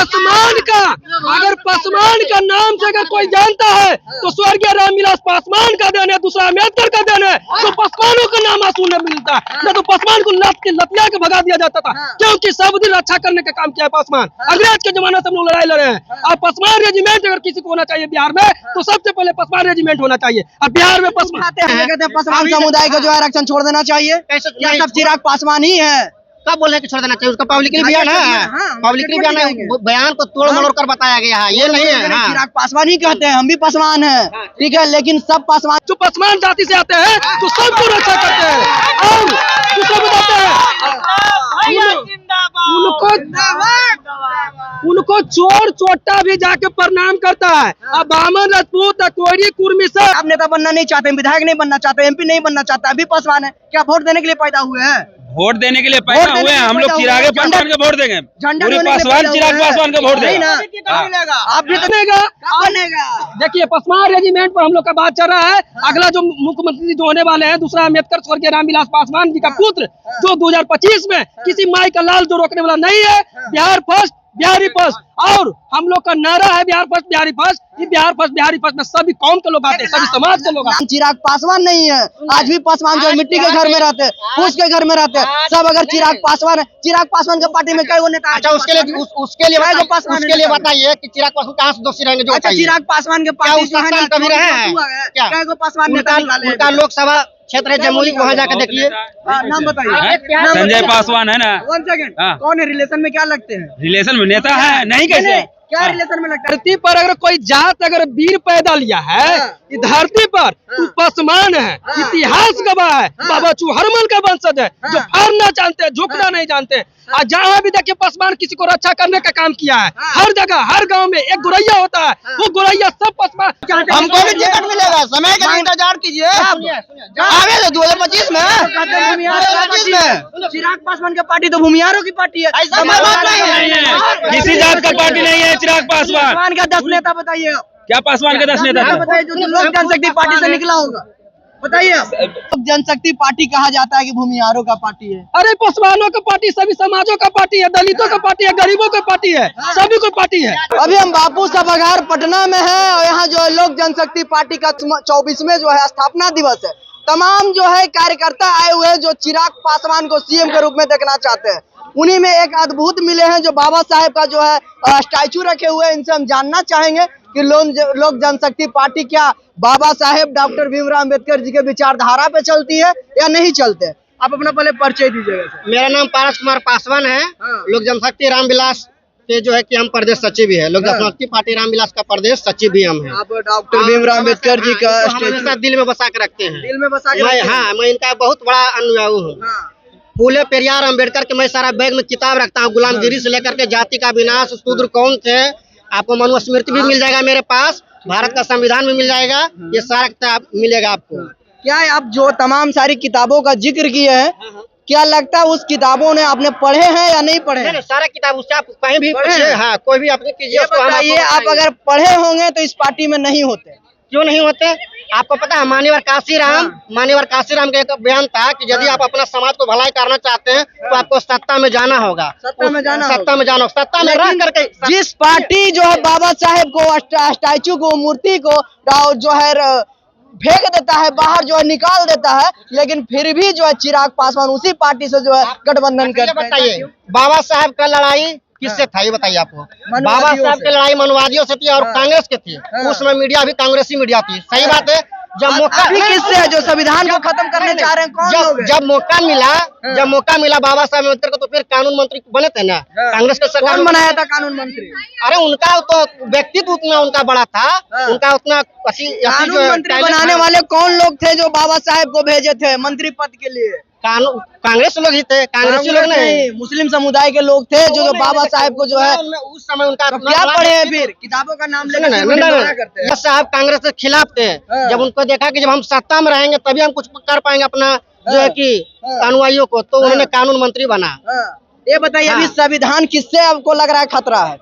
पासवान का, अगर पासवान का नाम से अगर कोई जानता है तो स्वर्गीय रामविलास पासवान का देन है, दूसरा अम्बेडकर का देन है। तो पासवानों का नाम आंसू न मिलता, न तो पासवान को लतिया के भगा दिया जाता था, क्योंकि सब दिन रक्षा करने का काम किया है पासवान। अंग्रेज के जमाने से हम लोग लड़ाई लड़े हैं। अब पासवान रेजिमेंट अगर किसी को होना चाहिए बिहार में तो सबसे पहले पासवान रेजिमेंट होना चाहिए। अब बिहार में पासवान समुदाय को जो है आरक्षण छोड़ देना चाहिए, क्या सब चिराग पासवान ही है? कब बोल रहे कि छोड़ देना चाहिए? उसका पब्लिकली बयान है, पब्लिकली बयान है, बयान को तोड़ मरोड़ कर बताया गया है, ये नहीं है। चिराग पासवान ही कहते हैं, हम भी पासवान हैं, ठीक है, लेकिन सब पासवान जो पासवान जाति से आते हैं तो सबको रक्षा करते हैं और दूसरे बताते हैं उनको चोर चोटा भी जाके प्रणाम करता है। अब बामन राजपूत कोयरी कुर्मी से आप नेता बनना नहीं चाहते, विधायक नहीं बनना चाहते, एमपी नहीं बनना चाहता, अभी पासवान है, क्या वोट देने के लिए पैदा हुए हैं? वोट देने के लिए पैदा हुए हैं हम लोग। चिराग पासवान के वोट देंगे, पूरी पासवान चिराग पासवान के वोट देंगे। आप भी बनेगा। देखिए पासवान रेजिमेंट पर हम लोग का बात चल रहा है। अगला जो मुख्यमंत्री जो होने वाले हैं दूसरा अम्बेडकर स्वर्गीय रामविलास पासवान जी का पुत्र, जो 2025 में किसी माई का लाल जो रोकने वाला नहीं है। बिहार फर्स्ट बिहारी फर्स्ट, और हम लोग का नारा है Bihar first Bihari first. Bihar first Bihari first में सभी कौम के लोग आते हैं, सभी समाज के लोग आते हैं। चिराग पासवान नहीं है, आज भी पासवान जो मिट्टी के घर में रहते हैं, फूस के घर में रहते हैं, सब अगर चिराग पासवान है, चिराग पासवान के पार्टी में कई वो नेता। अच्छा उसके लिए बताइए कि चिराग पासवान कहाँ से दोषी रहेंगे? जो अच्छा चिराग पासवान के पार्टी कभी रहे हैं पासवान उनका लोकसभा क्षेत्र है जमुई, वहाँ जाकर देखिए। नाम बताइए। संजय पासवान है ना। वन सेकंड, कौन है? रिलेशन में क्या लगते हैं? रिलेशन में नेता है नहीं, कैसे क्या रिलेशन में लगता है? धरती पर अगर कोई जात अगर वीर पैदा लिया है इस धरती पर तो पासवान है। इतिहास गवाह है, बाबा चूहरमल का वंशज है, जो हारना जानते हैं, झुकना नहीं जानते। और जहाँ भी देखिए पासवान किसी को रक्षा करने का काम किया है। हर जगह हर गांव में एक गोरैया होता है, वो गोरैया सब पासवान। हमको भी टिकट मिलेगा, समय का इंतजार कीजिए। आगे 2025 में चिराग पासवान की पार्टी तो भूमिहारों की पार्टी है, किसी जात का पार्टी नहीं है चिराग पासवान। पासवान का 10 नेता बताइए। क्या पासवान के 10 नेता थे? बताइए जो लोक जनशक्ति पार्टी से निकला होगा, बताइए। लोक जनशक्ति पार्टी कहा जाता है कि भूमिहारों का पार्टी है। अरे पासवानों का पार्टी सभी समाजों का पार्टी है, दलितों का पार्टी है, गरीबों का पार्टी है, सभी को पार्टी है। अभी हम बापू सभागार पटना में है और यहाँ जो है लोक जनशक्ति पार्टी का 24वें जो है स्थापना दिवस है। तमाम जो है कार्यकर्ता आए हुए हैं जो चिराग पासवान को सीएम के रूप में देखना चाहते हैं। उन्हीं में एक अद्भुत मिले हैं जो बाबा साहेब का जो है स्टैचू रखे हुए हैं। इनसे हम जानना चाहेंगे कि लोक जनशक्ति पार्टी क्या बाबा साहेब डॉक्टर भीमराव अम्बेडकर जी के विचारधारा पे चलती है या नहीं चलते? आप अपना पहले परिचय दीजिएगा। मेरा नाम पारस कुमार पासवान है। लोक जनशक्ति रामविलास के जो है कि हम प्रदेश सचिव भी है। लोक जनशक्ति पार्टी रामविलास का प्रदेश सचिव भी हम है। आप डॉक्टर भीमराव अम्बेडकर जी का हमेशा दिल में बसा के रखते हैं। दिल में बसा के? मैं इनका बहुत बड़ा अनुयायी हूँ। फूले पेरियार अम्बेडकर के मैं सारा बैग में किताब रखता हूँ, गुलामगिरी से लेकर के जाति का विनाश, शूद्र कौन थे, आपको मनुस्मृति भी मिल जाएगा मेरे पास, भारत का संविधान भी मिल जाएगा, ये सारा किताब मिलेगा आपको। क्या आप जो तमाम सारी किताबों का जिक्र किए हैं, क्या लगता है उस किताबों ने आपने पढ़े हैं या नहीं पढ़े? नहीं, सारा किताब उससे आप कहीं भी पढ़िए, हाँ कोई भी अपने कीजिए। बताइए आप अगर पढ़े होंगे तो इस पार्टी में नहीं होते। क्यों नहीं होते? आपको पता है मान्यवर काशीराम का एक बयान था कि यदि आप अपना समाज को भलाई करना चाहते हैं तो आपको सत्ता में जाना होगा। सत्ता में रह करके जिस पार्टी जो है बाबा साहेब को स्टैचू को मूर्ति को जो है फेंक देता है बाहर, जो है निकाल देता है, लेकिन फिर भी जो है चिराग पासवान उसी पार्टी से जो है गठबंधन करते हैं। बताइए बाबा साहेब का लड़ाई किससे था ये बताइए आपको? बाबा साहब की लड़ाई मनवादियों से थी और कांग्रेस के थी। उसमें मीडिया भी कांग्रेसी मीडिया थी, सही बात है। जब मौका किससे है जो संविधान को खत्म करने चाह रहे हैं? कौन लोग हैं? जब मौका मिला बाबा साहब अम्बेडकर को तो फिर कानून मंत्री बने थे ना, कांग्रेस के सरकार। कौन बनाया था कानून मंत्री? अरे उनका तो व्यक्तित्व उतना उनका बड़ा था, उनका उतना कानून मंत्री बनाने वाले कौन लोग थे जो बाबा साहेब को भेजे थे मंत्री पद के लिए? कांग्रेस लोग ही थे, कांग्रेसी लोग नहीं, मुस्लिम समुदाय के लोग थे जो बाबा साहेब को जो है उस समय उनका क्या पढ़े हैं? फिर किताबों का नाम लेकर साहब कांग्रेस के खिलाफ थे। जब उनको देखा कि जब हम सत्ता में रहेंगे तभी हम कुछ कर पाएंगे अपना जो है कि अनुयायियों को, तो उन्होंने कानून मंत्री बना। ये बताइए अभी संविधान किससे आपको लग रहा है खतरा है?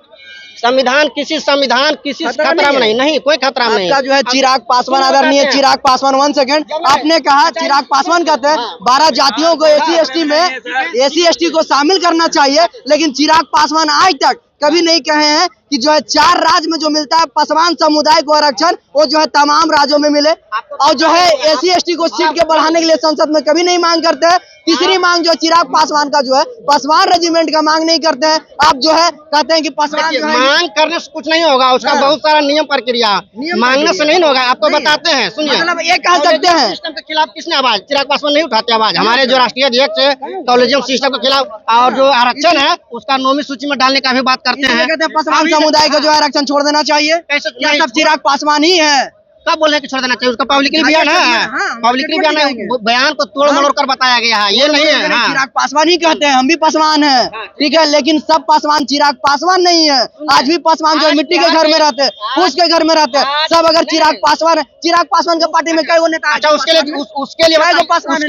संविधान किसी खतरा में नहीं, कोई खतरा नहीं। आपका जो है चिराग पासवान, आदरणीय चिराग पासवान, 1 सेकंड, आपने कहा चिराग पासवान कहते हैं 12 जातियों को एससी एसटी को शामिल करना चाहिए, लेकिन चिराग पासवान आज तक कभी नहीं कहे हैं कि जो है 4 राज्य में जो मिलता है पासवान समुदाय को आरक्षण, वो जो है तमाम राज्यों में मिले। और जो है SC/ST को सीट के बढ़ाने के लिए संसद में कभी नहीं मांग करते हैं। तीसरी मांग जो चिराग पासवान का जो है पासवान रेजिमेंट का मांग नहीं करते हैं। आप जो है कहते हैं कि पासवान जो है मांग करने से कुछ नहीं होगा, उसका बहुत सारा नियम प्रक्रिया, मांगने से नहीं होगा। आपको बताते हैं, सुनिए, मतलब ये कह सकते हैं सिस्टम के खिलाफ किसने आवाज, चिराग पासवान नहीं उठाते आवाज। हमारे जो राष्ट्रीय अध्यक्ष है कॉलेजियम सिस्टम के खिलाफ, और जो आरक्षण है उसका 9वीं सूची में डालने का भी बात करते हैं। कहते हैं पासवान समुदाय को जो है आरक्षण छोड़ देना चाहिए। कैसे क्या सब चिराग पासवान ही है? कब बोल रहे हैं कि छोड़ देना चाहिए? उसका पब्लिकली बयान है, पब्लिकली बयान है, बयान को तोड़ मरोड़ कर बताया गया है। ये नहीं है, चिराग पासवान ही कहते हैं, हम भी पासवान हैं, ठीक है, लेकिन सब पासवान चिराग पासवान नहीं है। आज भी पासवान जो मिट्टी के घर में रहते हैं, फूस के घर में रहते हैं, सब अगर चिराग पासवान है, चिराग पासवान के पार्टी में कई वो नेता। अच्छा, उसके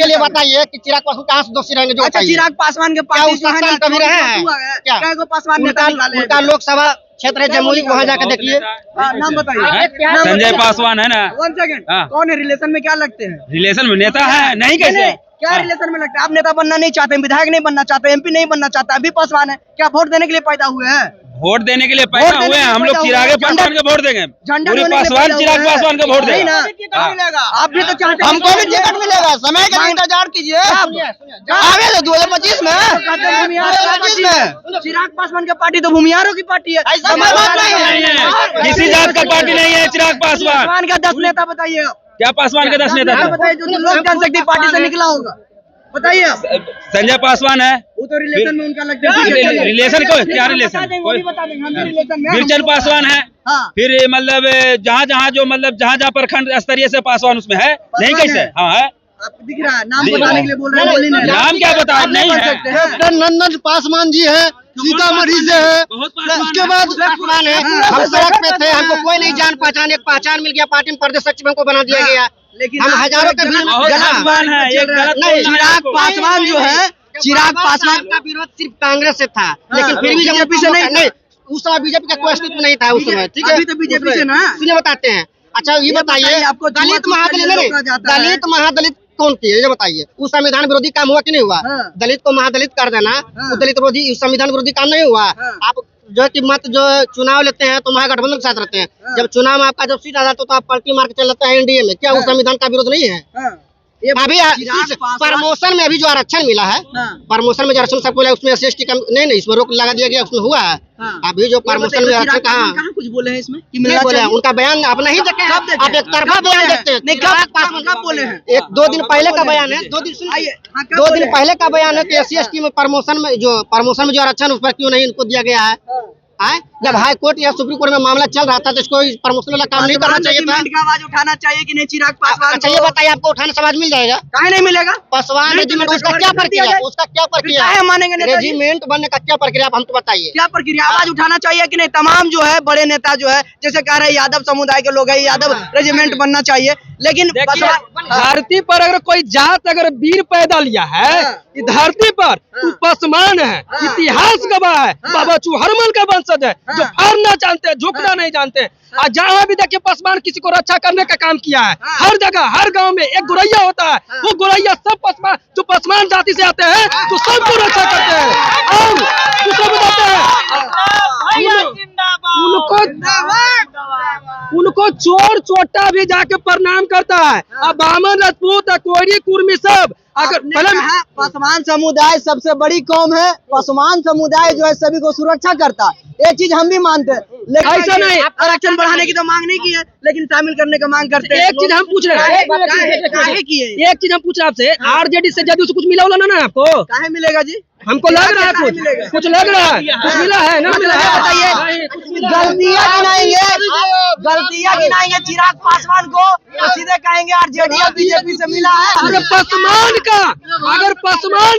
लिए बताइए कि चिराग पासवान कहाँ से दोषी रहेंगे? जो अच्छा, चिराग पासवान के पार्टी कभी रहे हैं क्या? पासवान उनका लोकसभा क्षेत्र है जमुई, वहाँ जाकर देखिए। नाम बताइए। संजय पासवान है ना। 1 सेकंड, कौन है? रिलेशन में क्या लगते हैं? रिलेशन में नेता है नहीं, कैसे क्या रिलेशन में लगता है? आप नेता बनना नहीं चाहते, विधायक नहीं बनना चाहते, MP नहीं बनना चाहते, अभी पासवान है, क्या वोट देने के लिए पैदा हुए हैं? वोट देने के लिए पैदा हुए हैं हम लोग। चिराग पासवान के वोट देंगे, पूरी पासवान चिराग पासवान का वोट देगा। आप भी तो चाहते हैं, हमको भी टिकट मिलेगा, समय का इंतजार कीजिए। आगे 2025 में चिराग पासवान की पार्टी तो भूमिहारों की पार्टी है। किसी जात का पार्टी नहीं है चिराग पासवान। पासवान का 10 नेता बताइए। क्या पासवान के 10 नेता थे? बताइए, जो लोक जनशक्ति पार्टी से निकला होगा, बताइए। संजय पासवान है, वो तो रिलेशन में उनका लगता है। रिलेशन को क्या रिलेशन? बीरचंद पासवान है, फिर मतलब जहाँ जो मतलब जहाँ प्रखंड स्तरीय से पासवान उसमें है नहीं, कैसे? हाँ है, आपको दिख रहा है, नाम बताने के लिए बोल रहे हैं, बोलिए ना। नाम क्या बताए? नहीं है। नंदन पासवान जी है, सीतामढ़ी से है। उसके बाद हम सड़क पे थे, हमको कोई नहीं जान पहचान, एक पहचान मिल गया, पार्टी में प्रदेश सचिव हमको बना दिया गया। लेकिन हम हजारों के भीड़ बहुत पासवान है, ये गलत नहीं, चिराग पासवान जो है, चिराग पासवान का विरोध सिर्फ कांग्रेस से था, लेकिन फिर भी बीजेपी से नहीं। उस समय बीजेपी का कोई अस्तित्व नहीं था उस समय, ठीक है? अभी तो बीजेपी से ना। सुनिए, बताते हैं। अच्छा, ये बताइए, आपको दलित महादलित कौन किए, ये बताइए। उस संविधान विरोधी काम हुआ कि नहीं हुआ? दलित को महादलित कर देना, वो दलित विरोधी, संविधान विरोधी काम नहीं हुआ। आप जो कि मत जो चुनाव लेते हैं तो महागठबंधन के साथ रहते हैं, जब चुनाव में आपका जब सीट आ जाता है तो आप पलटी मार के चल जाते हैं NDA में। क्या उस संविधान का विरोध नहीं है? अभी प्रमोशन में अभी जो आरक्षण मिला है, प्रमोशन में जो आरक्षण सबको मिला, उसमें SC/ST का नहीं, इसमें रोक लगा दिया गया, उसमें हुआ है। अभी जो प्रमोशन में आरक्षण कहाँ कुछ बोले हैं इसमें कि नहीं बोले हैं? उनका बयान आप नहीं देखे, आप एक तरफा बयान देखते हैं। कब बोले हैं? 1-2 दिन पहले का बयान है, 2 दिन पहले का बयान है कि SC/ST में प्रमोशन में जो आरक्षण उस पर क्यों नहीं इनको दिया गया है। जब हाई कोर्ट या सुप्रीम कोर्ट में मामला चल रहा था तो इसको प्रमोशन वाला काम नहीं करना चाहिए था। का आवाज उठाना चाहिए कि नहीं चिराग पासवान? अच्छा, ये बताइए, आपको उठाने से आवाज मिल जाएगा? काहे नहीं मिलेगा? पासवान रेजिमेंट, उसका क्या प्रक्रिया? उसका क्या प्रक्रिया है? मानेंगे नेताजी? रेजिमेंट बनने का क्या प्रक्रिया, आप हमको बताइए। क्या प्रक्रिया? आवाज उठाना चाहिए कि नहीं? तमाम जो है बड़े नेता जो है, जैसे कह रहे हैं यादव समुदाय के लोग है, यादव रेजिमेंट बनना चाहिए, लेकिन धरती पर अगर कोई जात अगर वीर पैदा लिया है इस धरती पर, तो पासवान है, इतिहास गवाह है, बाबा चूहरमल का वंशज है, जो हारना जानते हैं, झुकना नहीं जानते। और जहाँ भी देखिए पासवान किसी को रक्षा करने का काम किया है। हर जगह हर गांव में एक गुरैया होता है, वो गुरैया सब पासवान जो पासवान जाति से आते हैं तो सबको रक्षा करते हैं और किसको बताते हैं उनको चोर चोटा भी जाके प्रणाम करता है। अब बामन राजपूत कोयरी कुर्मी सब अगर पासवान समुदाय सबसे बड़ी कौम है, पासवान समुदाय जो है सभी को सुरक्षा करता है, ये चीज हम भी मानते हैं, लेकिन ऐसा नहीं आरक्षण बढ़ाने की तो मांग नहीं की है, लेकिन शामिल करने का मांग करते हैं। एक चीज हम पूछ रहे हैं, एक चीज हम पूछ रहे हैं आपसे, RJD से जदयू से कुछ मिला होला ना आपको? काहे मिलेगा जी? हमको लग रहा है कुछ लग रहा है, कुछ मिला है ना? मिला है, बताइए। गलतियाँ गिनाएंगे चिराग पासवान को तो सीधे कहेंगे RJD और BJP से मिला है। अगर पासवान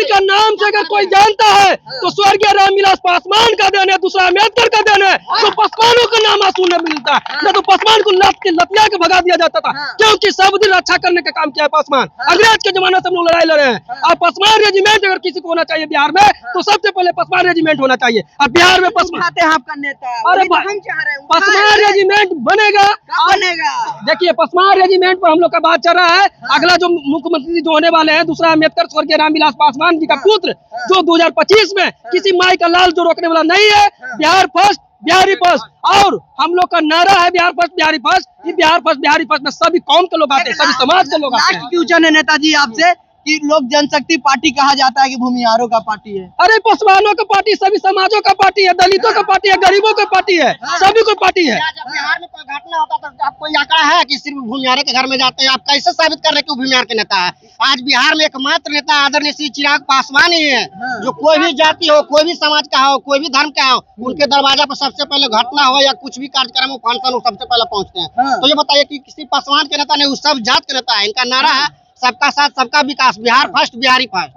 का नाम से अगर कोई जानता है तो स्वर्गीय रामविलास पासवान का देन है, दूसरा अम्बेडकर का देन है। तो पासवानों का नाम सुनने मिलता है, न तो पासवान को लतिया के भगा दिया जाता था, क्योंकि सब दिन रक्षा करने का काम किया है पासवान। अंग्रेज के जमाने से हम लोग लड़ाई लड़े हैं। अब पासवान रेजिमेंट अगर किसी को होना चाहिए बिहार में तो सबसे पहले पासवान रेजिमेंट होना चाहिए। अब बिहार में पासवान आपका नेता, अरे हम चाह रहे हैं पसमान रेजिमेंट बनेगा। बनेगा। देखिए पसमान रेजिमेंट पर हम लोग का बात चल रहा है। अगला जो मुख्यमंत्री जो होने वाले हैं दूसरा अम्बेडकर स्वर्गीय रामविलास पासवान जी का पुत्र, जो 2025 में किसी माई का लाल जो रोकने वाला नहीं है। बिहार फर्स्ट बिहारी फर्स्ट, और हम लोग का नारा है बिहार फर्स्ट बिहारी फर्स्ट। ये बिहार फर्स्ट बिहारी फर्स्ट में सभी कौम के लोग आते हैं, सभी समाज के लोग आते हैं। क्वेश्चन है नेताजी आपसे कि लोक जनशक्ति पार्टी कहा जाता है कि भूमिहारों का पार्टी है। अरे पसवानों का पार्टी सभी समाजों का पार्टी है, दलितों का पार्टी है, गरीबों का पार्टी है, सभी को पार्टी है। जब बिहार में कोई घटना होता तो आपको ये आंकड़ा है कि सिर्फ भूमिहारे के घर में जाते हैं? आप कैसे साबित कर रहे हैं कि वो भूमिहार के नेता है? आज बिहार में एकमात्र नेता आदरणीय श्री चिराग पासवान ही है, जो कोई भी जाति हो, कोई भी समाज का हो, कोई भी धर्म का हो, उनके दरवाजा पर सबसे पहले घटना हो या कुछ भी कार्यक्रम हो, फंक्शन हो, सबसे पहले पहुंचते हैं। तो ये बताइए कि किसी पासवान के नेता नहीं, उस सब जात के नेता है। इनका नारा है सबका साथ सबका विकास, बिहार फर्स्ट बिहारी फर्स्ट।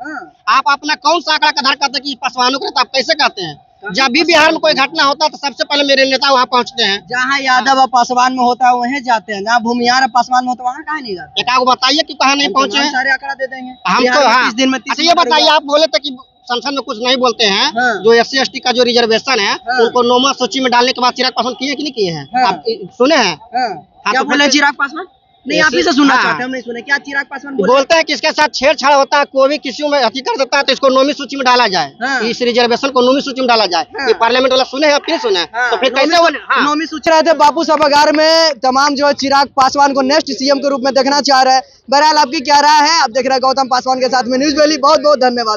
आप अपना कौन सा आंकड़ा का आधार करते हैं कि पासवानों के नेता आप कैसे कहते हैं? जब भी बिहार में कोई घटना होता है तो सबसे पहले मेरे नेता वहाँ पहुँचते हैं। जहाँ यादव और पासवान में होता है वहीं जाते हैं, जहाँ भूमिहार और पासवान में होता है वहाँ कहाँ नहीं जाते? एक आपको बताइए कि कहाँ नहीं पहुँचे हैं? सारे आंकड़ा दे देंगे हम बिहार तो में हाँ। 30 दिन में अच्छा ये बताइए, आप बोले थे कि संसद में कुछ नहीं बोलते हैं, जो SC ST का जो रिजर्वेशन है उनको नौमा सूची में डालने के बाद चिराग पासवान किए कि नहीं किए हैं? आप सुने हैं? क्या तो बोले चिराग पासवान? नहीं, आप ही से सुनना हाँ। चाहते हैं, हम नहीं सुने। क्या चिराग पासवान बोले? बोलते हैं कि इसके साथ छेड़छाड़ होता है, कोई भी किसी में हत्या कर देता है तो इसको नौवीं सूची में डाला जाए, इस रिजर्वेशन को नौवीं सूची में डाला जाए। ये पार्लियामेंट वाला सुने हैं, फिर सुने तो फिर कैसे वो नौवीं सूची रहे थे। बापू सभागार में तमाम जो है चिराग पासवान को नेक्स्ट CM के रूप में देखना चाह रहे हैं। बहरहाल आपकी क्या राय है? आप देख रहे हैं गौतम पासवान के साथ में न्यूज वैली। बहुत बहुत धन्यवाद।